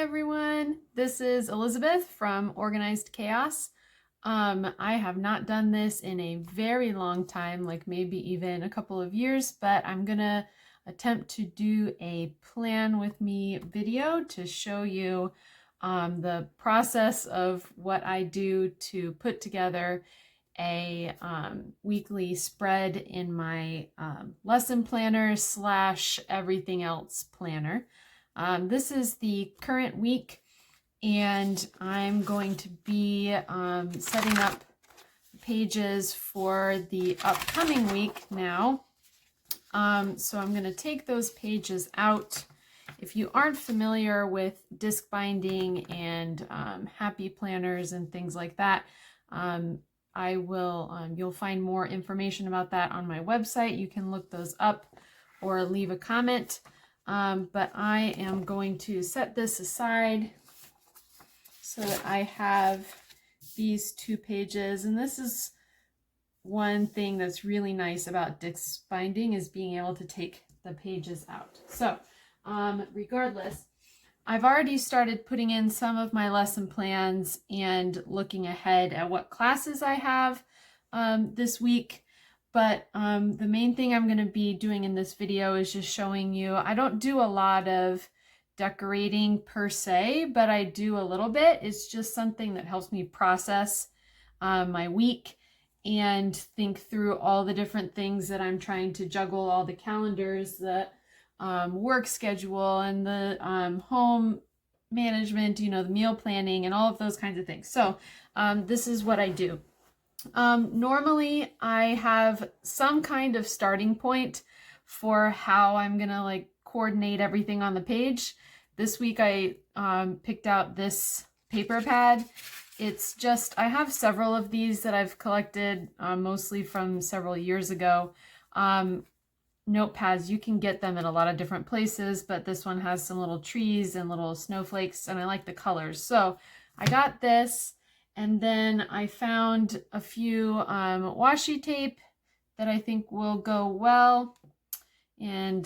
everyone, this is Elizabeth from Organized Chaos. I have not done this in a very long time, like maybe even a couple of years, but I'm gonna attempt to do a plan with me video to show you the process of what I do to put together a weekly spread in my lesson planner slash everything else planner. This is the current week, and I'm going to be setting up pages for the upcoming week now. So I'm going to take those pages out. If you aren't familiar with disc binding and happy planners and things like that, you'll find more information about that on my website. You can look those up or leave a comment. But I am going to set this aside so that I have these two pages. And this is one thing that's really nice about disc binding, is being able to take the pages out. So regardless, I've already started putting in some of my lesson plans and looking ahead at what classes I have this week. But the main thing I'm going to be doing in this video is just showing you, I don't do a lot of decorating per se, but I do a little bit. It's just something that helps me process my week and think through all the different things that I'm trying to juggle, all the calendars, the work schedule, and the home management, the meal planning and all of those kinds of things. So this is what I do. Normally I have some kind of starting point for how I'm gonna coordinate everything on the page. This week I picked out this paper pad. It's just, I have several of these that I've collected mostly from several years ago. Notepads, you can get them at a lot of different places, but this one has some little trees and little snowflakes, and I like the colors. So I got this. And then I found a few washi tape that I think will go well. And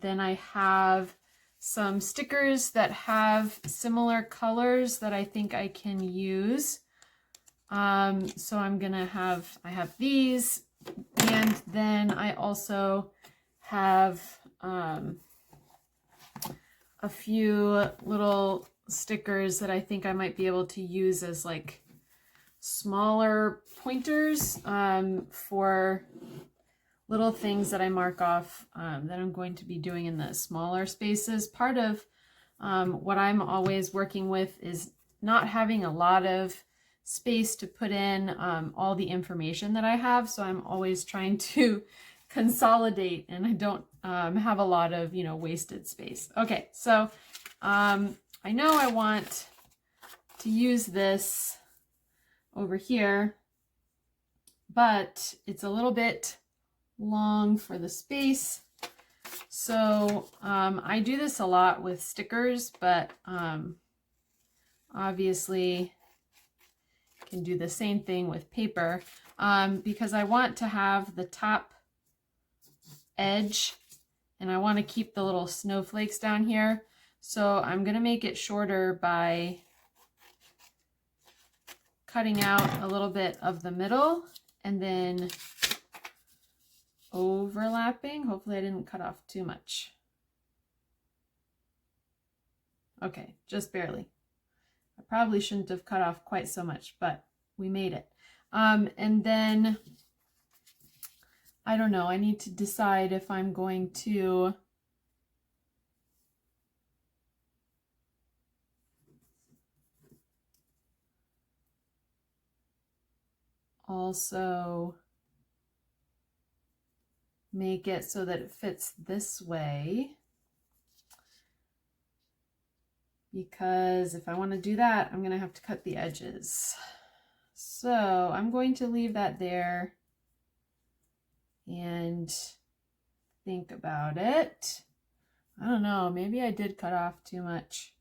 then I have some stickers that have similar colors that I think I can use. So I have these, and then I also have a few little stickers that I think I might be able to use as smaller pointers for little things that I mark off that I'm going to be doing in the smaller spaces. Part of what I'm always working with is not having a lot of space to put in all the information that I have, so I'm always trying to consolidate, and I don't have a lot of wasted space. Okay, so I know I want to use this over here, but it's a little bit long for the space. So I do this a lot with stickers, but obviously can do the same thing with paper because I want to have the top edge and I want to keep the little snowflakes down here. So I'm going to make it shorter by cutting out a little bit of the middle and then overlapping. Hopefully I didn't cut off too much. Okay, just barely. I probably shouldn't have cut off quite so much, but we made it. And then, I don't know, I need to decide if I'm going to also make it so that it fits this way, because if I want to do that, I'm going to have to cut the edges. So I'm going to leave that there and think about it. I don't know, maybe I did cut off too much.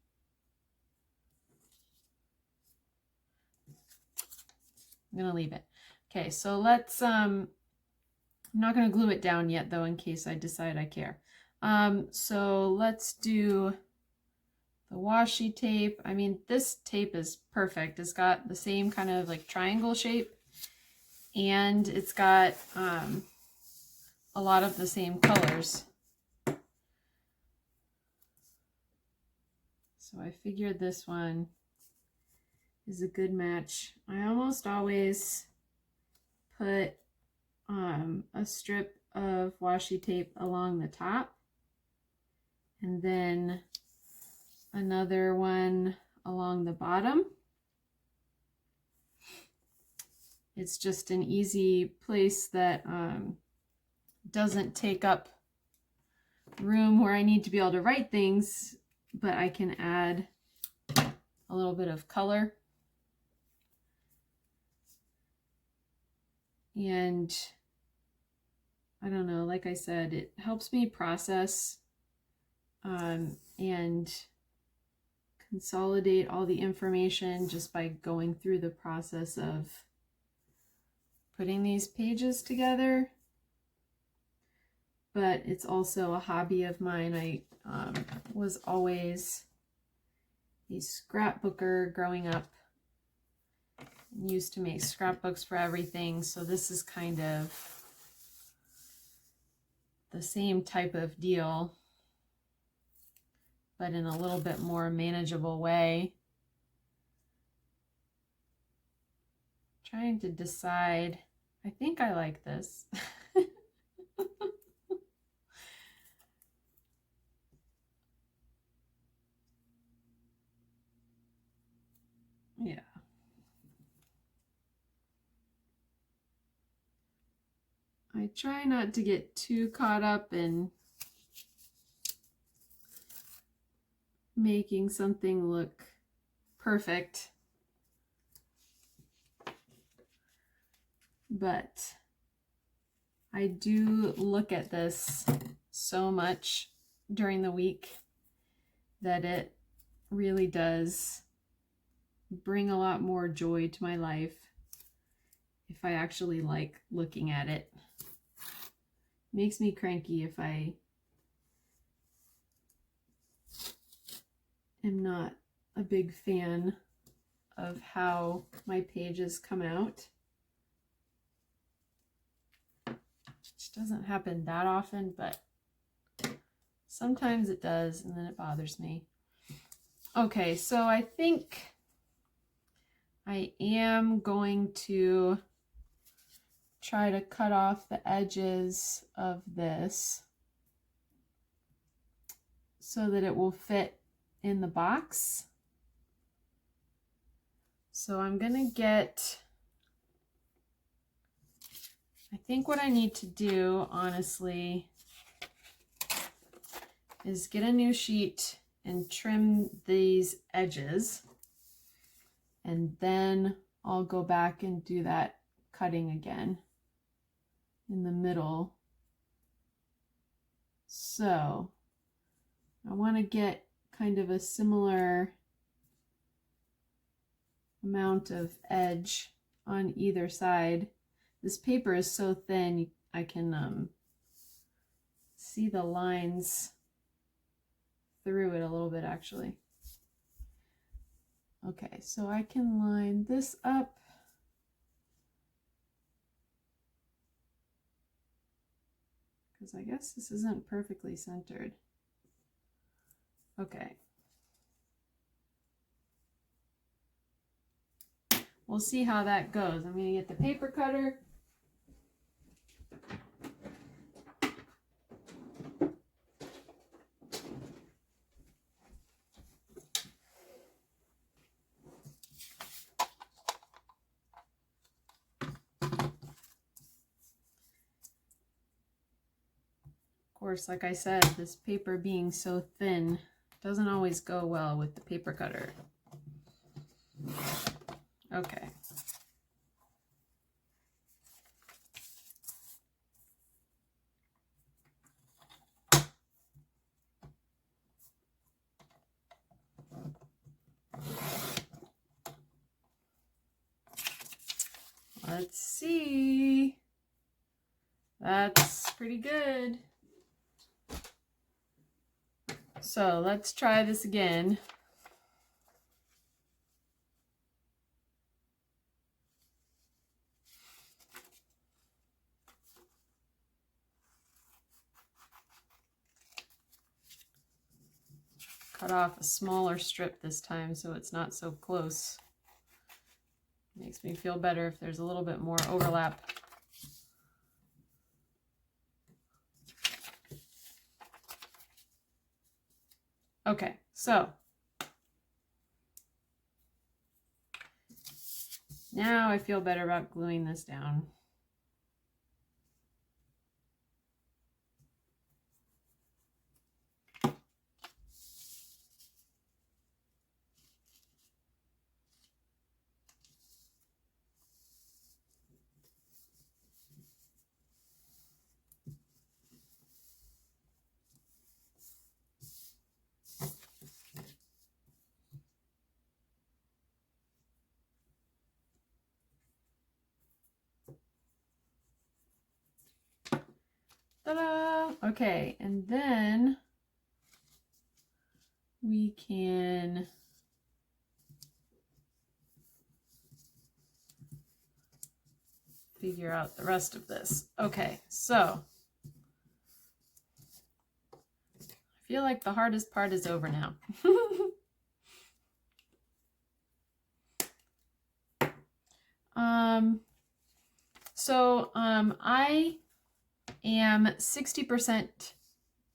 I'm going to leave it. Okay, so let's, I'm not going to glue it down yet though, in case I decide I care. So let's do the washi tape. I mean, this tape is perfect. It's got the same kind of like triangle shape, and it's got a lot of the same colors. So I figured this one is a good match. I almost always put a strip of washi tape along the top, and then another one along the bottom. It's just an easy place that doesn't take up room where I need to be able to write things, but I can add a little bit of color. And I don't know, like I said, it helps me process and consolidate all the information just by going through the process of putting these pages together. But it's also a hobby of mine. I was always a scrapbooker growing up. Used to make scrapbooks for everything, so this is kind of the same type of deal, but in a little bit more manageable way. Trying to decide. I think I like this. Yeah. I try not to get too caught up in making something look perfect, but I do look at this so much during the week that it really does bring a lot more joy to my life if I actually like looking at it. Makes me cranky if I am not a big fan of how my pages come out. Which doesn't happen that often, but sometimes it does, and then it bothers me. Okay, so I think I am going to try to cut off the edges of this so that it will fit in the box. So I'm gonna get, I think what I need to do, honestly, is get a new sheet and trim these edges, and then I'll go back and do that cutting again in the middle. So I want to get kind of a similar amount of edge on either side. This paper is so thin I can see the lines through it a little bit actually. Okay, so I can line this up. Because I guess this isn't perfectly centered. Okay. We'll see how that goes. I'm going to get the paper cutter. Of course, like I said, this paper being so thin doesn't always go well with the paper cutter. Okay. Let's see. That's pretty good. So let's try this again. cut off a smaller strip this time so it's not so close. Makes me feel better if there's a little bit more overlap. Okay, so now I feel better about gluing this down. Ta-da! Okay, and then we can figure out the rest of this. Okay, so I feel like the hardest part is over now. I am 60%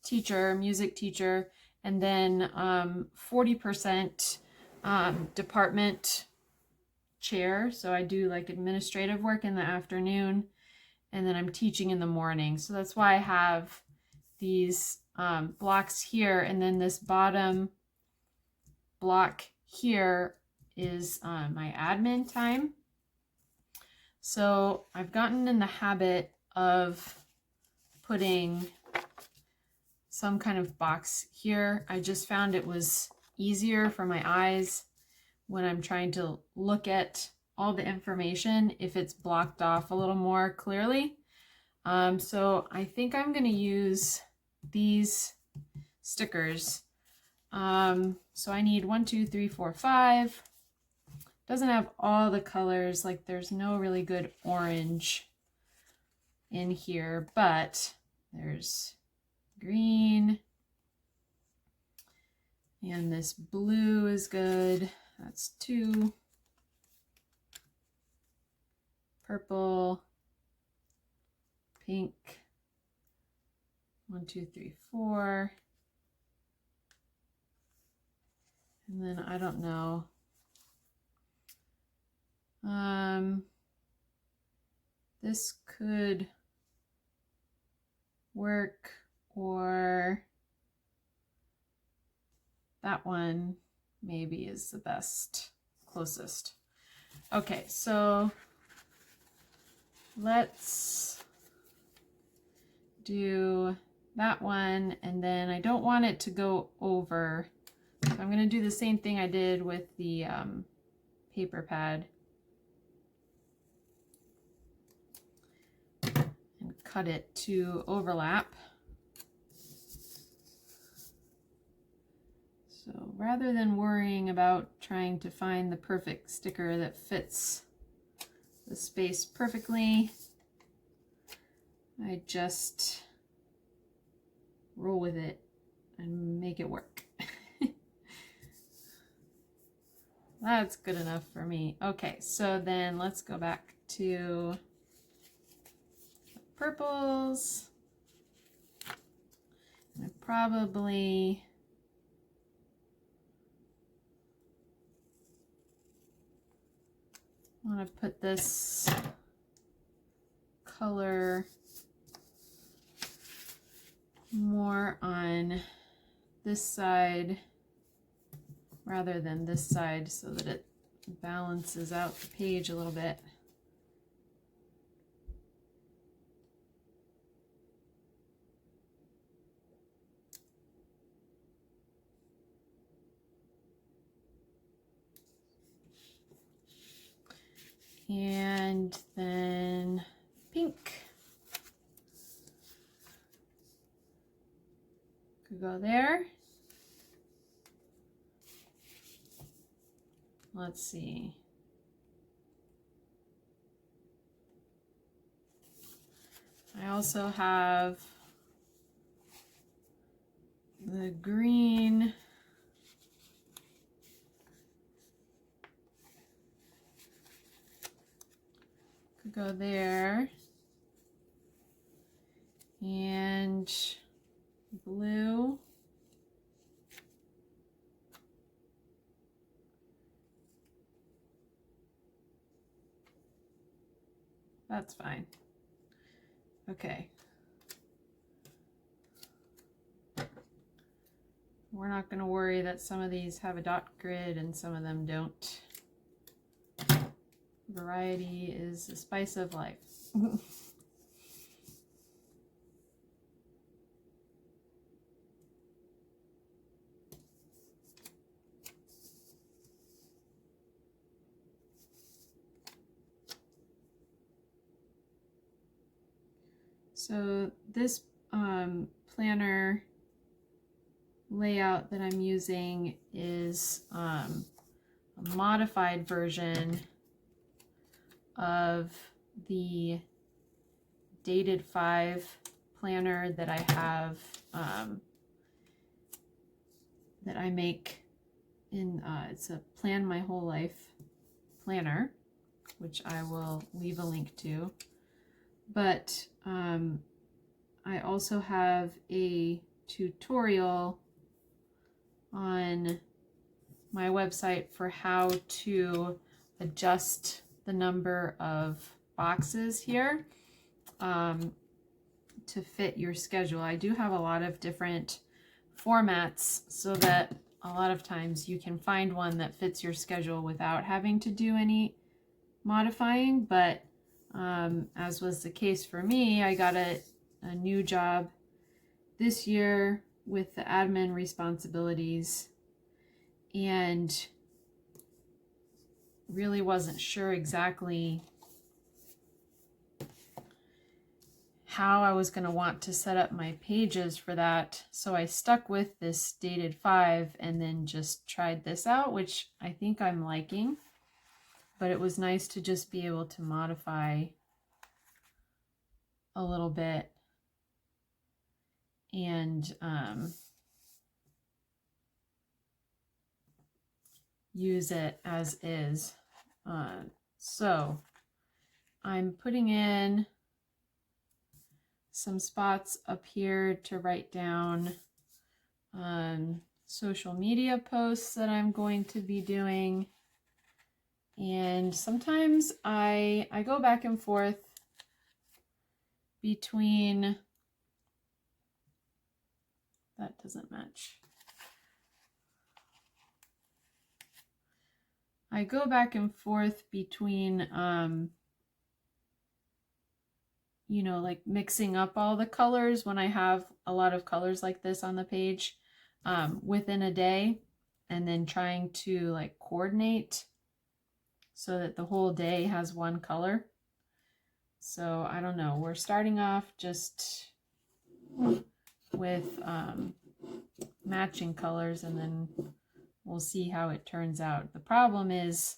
teacher, music teacher, and then 40% department chair. So I do like administrative work in the afternoon, and then I'm teaching in the morning. So that's why I have these blocks here, and then this bottom block here is my admin time. So I've gotten in the habit of putting some kind of box here. I just found it was easier for my eyes when I'm trying to look at all the information if it's blocked off a little more clearly. So I think I'm going to use these stickers. So I need 1, 2, 3, 4, 5. Doesn't have all the colors, like there's no really good orange in here, but there's green, and this blue is good. That's 2. Purple, pink, 1, 2, 3, 4. And then I don't know. This could work, or that one maybe is the best, closest. Okay, so let's do that one, and then I don't want it to go over. So I'm going to do the same thing I did with the paper pad and cut it to overlap. So rather than worrying about trying to find the perfect sticker that fits the space perfectly, I just roll with it and make it work. That's good enough for me. Okay, so then let's go back to the purples. I probably want to put this color more on this side rather than this side so that it balances out the page a little bit. And then pink could go there. Let's see. I also have the green to go there. And blue. That's fine. Okay. We're not going to worry that some of these have a dot grid and some of them don't. Variety is the spice of life. So this planner layout that I'm using is a modified version of the dated 5 planner that I have that I make in it's a Plan My Whole Life planner, which I will leave a link to. But I also have a tutorial on my website for how to adjust the number of boxes here to fit your schedule. I do have a lot of different formats so that a lot of times you can find one that fits your schedule without having to do any modifying, but as was the case for me, I got a new job this year with the admin responsibilities and really wasn't sure exactly how I was going to want to set up my pages for that. So I stuck with this dated 5 and then just tried this out, which I think I'm liking. But it was nice to just be able to modify a little bit and use it as is. So I'm putting in some spots up here to write down social media posts that I'm going to be doing. And sometimes I go back and forth between, that doesn't match. I go back and forth between, you know, like mixing up all the colors when I have a lot of colors like this on the page within a day, and then trying to like coordinate so that the whole day has one color. So I don't know, we're starting off just with matching colors and then we'll see how it turns out. The problem is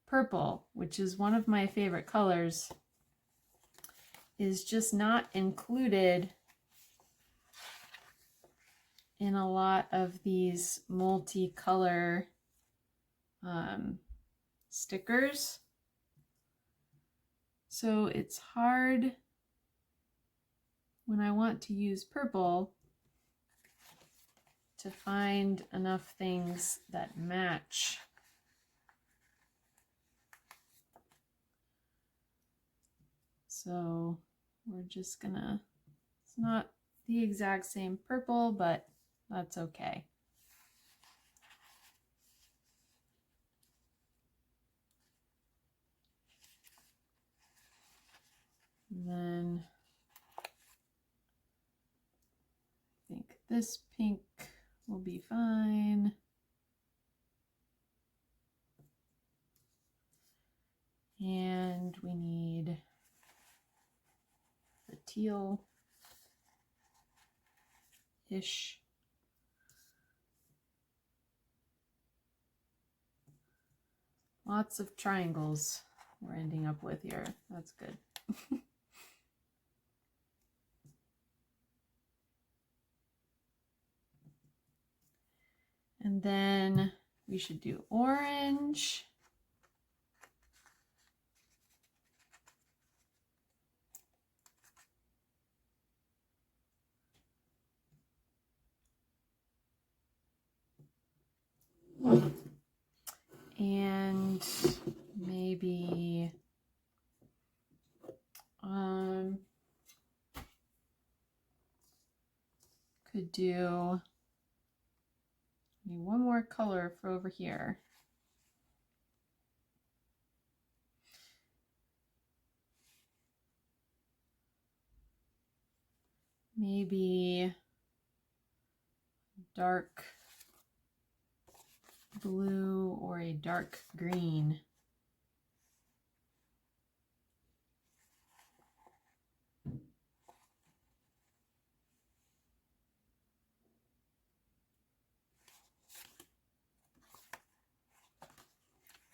purple, which is one of my favorite colors, is just not included in a lot of these multicolor stickers. So it's hard when I want to use purple to find enough things that match. So we're just gonna, it's not the exact same purple, but that's okay. And then I think this pink will be fine. And we need the teal-ish. Lots of triangles we're ending up with here. That's good. And then we should do orange. And maybe could do one more color for over here. Maybe dark blue or a dark green.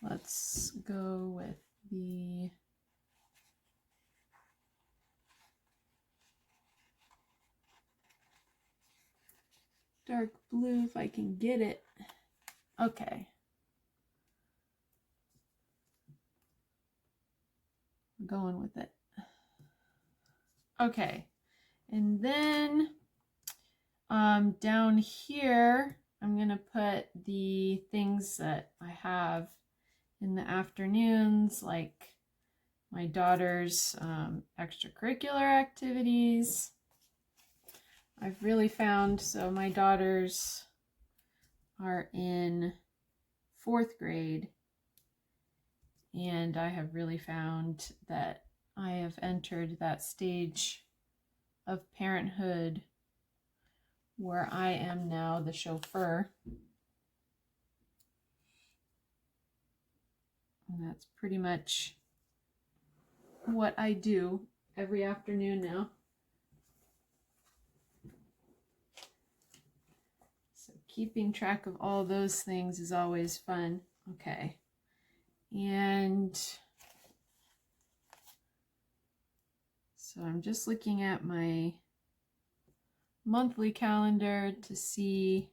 Let's go with the dark blue if I can get it. Okay. I'm going with it. Okay. And then down here, I'm going to put the things that I have in the afternoons, like my daughter's extracurricular activities. I've really found, so my daughters are in 4th grade, and I have really found that I have entered that stage of parenthood where I am now the chauffeur. And that's pretty much what I do every afternoon now. So keeping track of all those things is always fun. Okay. And so I'm just looking at my monthly calendar to see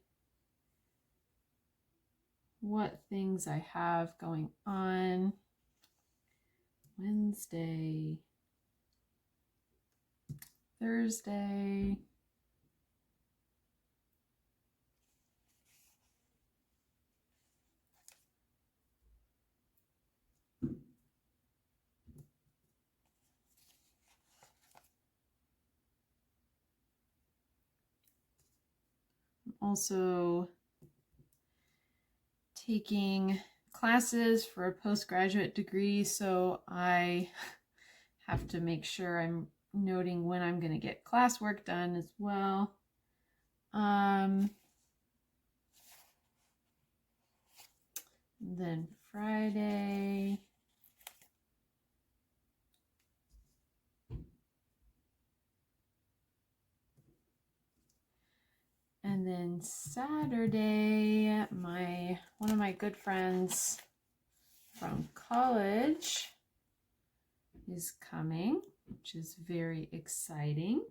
what things I have going on. Wednesday, Thursday, also taking classes for a postgraduate degree, so I have to make sure I'm noting when I'm going to get classwork done as well. Then Friday, and then Saturday, one of my good friends from college is coming, which is very exciting.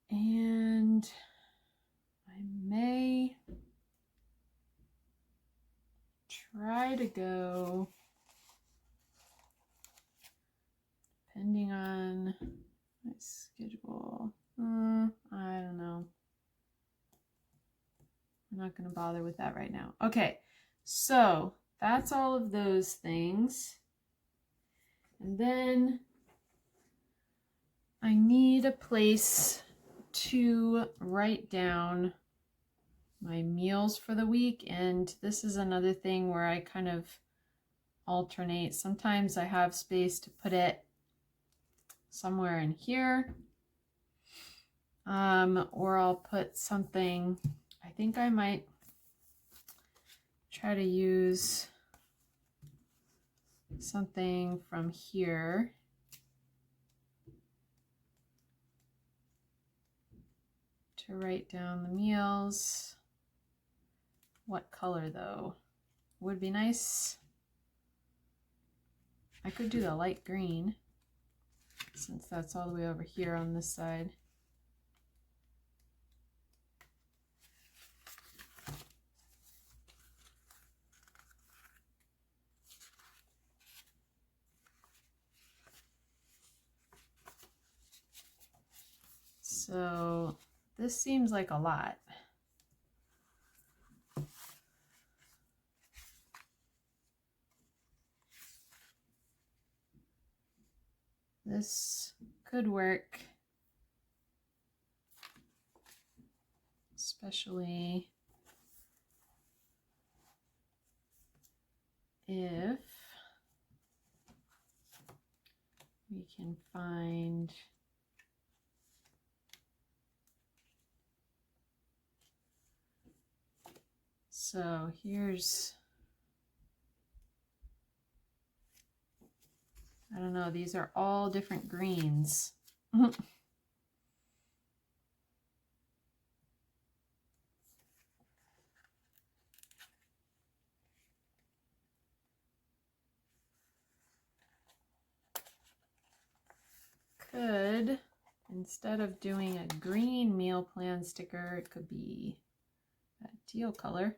And I may try to go, depending on my schedule. I don't know. I'm not going to bother with that right now. Okay, so that's all of those things. And then I need a place to write down my meals for the week. And this is another thing where I kind of alternate. Sometimes I have space to put it somewhere in here. Or I'll put something, I think I might try to use something from here to write down the meals. What color though? Would be nice. I could do the light green since that's all the way over here on this side. So this seems like a lot. This could work, especially if we can find so here's, I don't know, these are all different greens. Could, instead of doing a green meal plan sticker, it could be a teal color.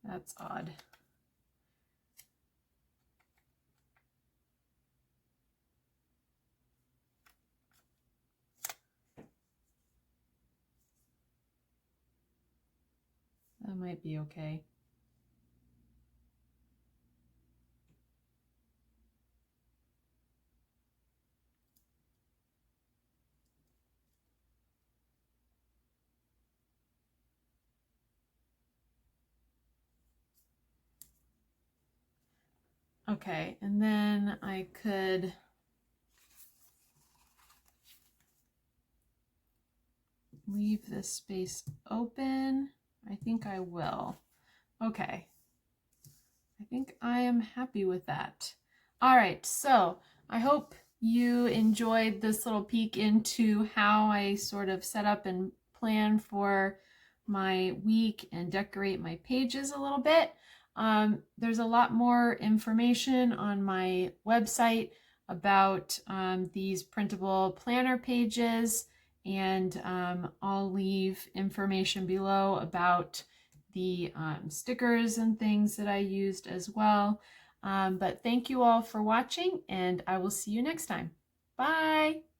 That's odd. That might be okay. Okay, and then I could leave this space open. I think I will. Okay, I think I am happy with that. All right, so I hope you enjoyed this little peek into how I sort of set up and plan for my week and decorate my pages a little bit. There's a lot more information on my website about these printable planner pages, and I'll leave information below about the stickers and things that I used as well. But thank you all for watching, and I will see you next time. Bye!